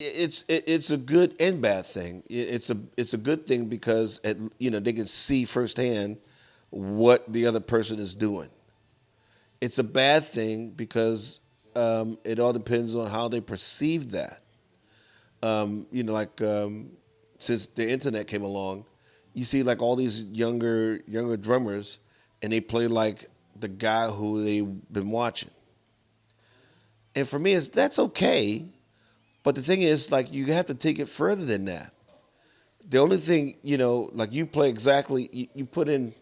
It's a good and bad thing. It's a good thing because they can see firsthand what the other person is doing. It's a bad thing because it all depends on how they perceive that. Like since the internet came along, you see like all these younger drummers, and they play like the guy who they've been watching. And for me, that's okay. But the thing is, like, you have to take it further than that. The only thing, like you play exactly, you put in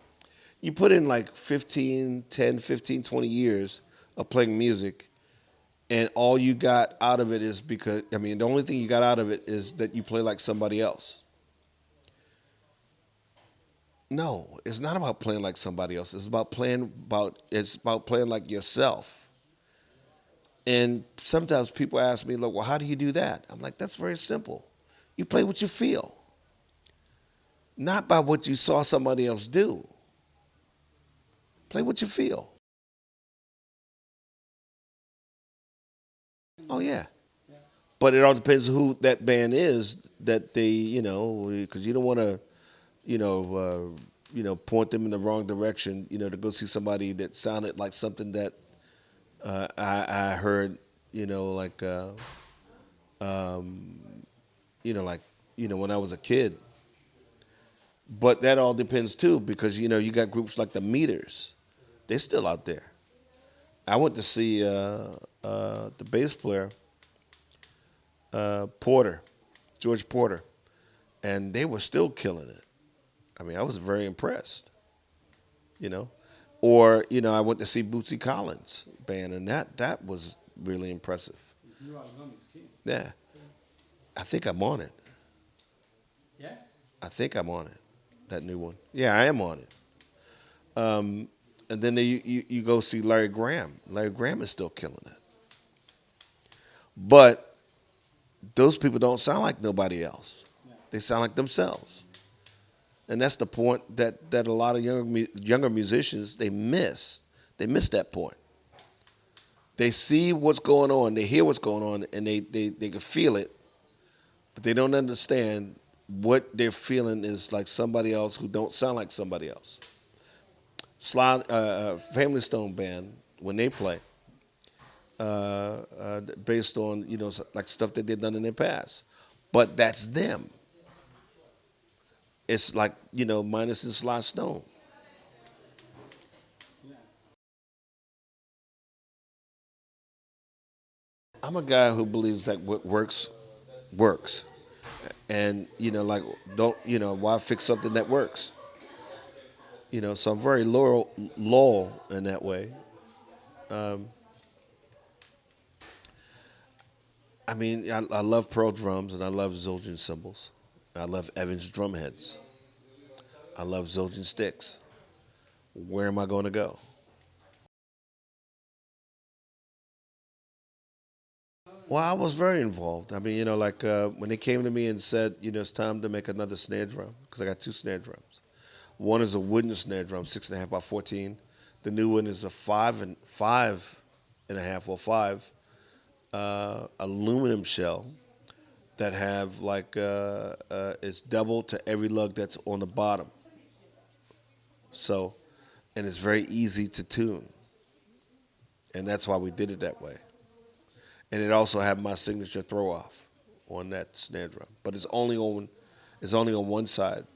like 15, 10, 15, 20 years of playing music, and all you got out of it is the only thing you got out of it is that you play like somebody else. No, it's not about playing like somebody else. It's about playing like yourself. And sometimes people ask me, like, well, how do you do that? I'm like, that's very simple. You play what you feel, not by what you saw somebody else do. Play what you feel. Oh yeah, but it all depends who that band is that because you don't want to, point them in the wrong direction, to go see somebody that sounded like something that I heard, like, um, like, when I was a kid. But that all depends too, because you got groups like the Meters. They're still out there. I went to see the bass player, Porter, George Porter, and they were still killing it. I mean, I was very impressed. You know, or I went to see Bootsy Collins band, and that was really impressive. His new album is king. Yeah, I think I'm on it. Yeah? I think I'm on it. That new one. Yeah, I am on it. Um, and then you go see Larry Graham. Larry Graham is still killing it. But those people don't sound like nobody else. Yeah. They sound like themselves. And that's the point that a lot of younger musicians they miss. They miss that point. They see what's going on, they hear what's going on, and they can feel it, but they don't understand what they're feeling is like somebody else who don't sound like somebody else. Family Stone band when they play, based on like stuff that they've done in their past, but that's them. It's like minus and Sly Stone. Yeah. I'm a guy who believes that what works works, and like don't why fix something that works? So I'm very loyal in that way. Um, I love Pearl drums and I love Zildjian cymbals. I love Evans drum heads. I love Zildjian sticks. Where am I going to go? Well, I was very involved. Like when they came to me and said, it's time to make another snare drum because I got two snare drums. One is a wooden snare drum, 6.5 by 14. The new one is a five and a half or five aluminum shell that have like it's double to every lug that's on the bottom. So, and it's very easy to tune, and that's why we did it that way. And it also had my signature throw off on that snare drum, but it's only on one side.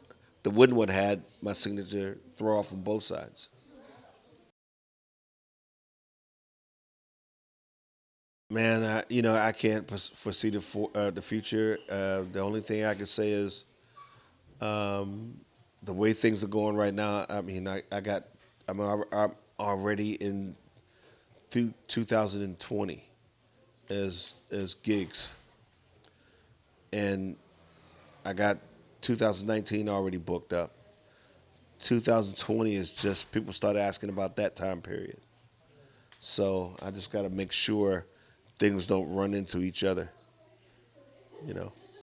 The wooden one had my signature throw off on both sides. Man, I can't foresee the future. The only thing I can say is um, the way things are going right now. I'm already in 2020 as gigs, and I got 2019 already booked up. 2020 is just people start asking about that time period. So I just got to make sure things don't run into each other. You know.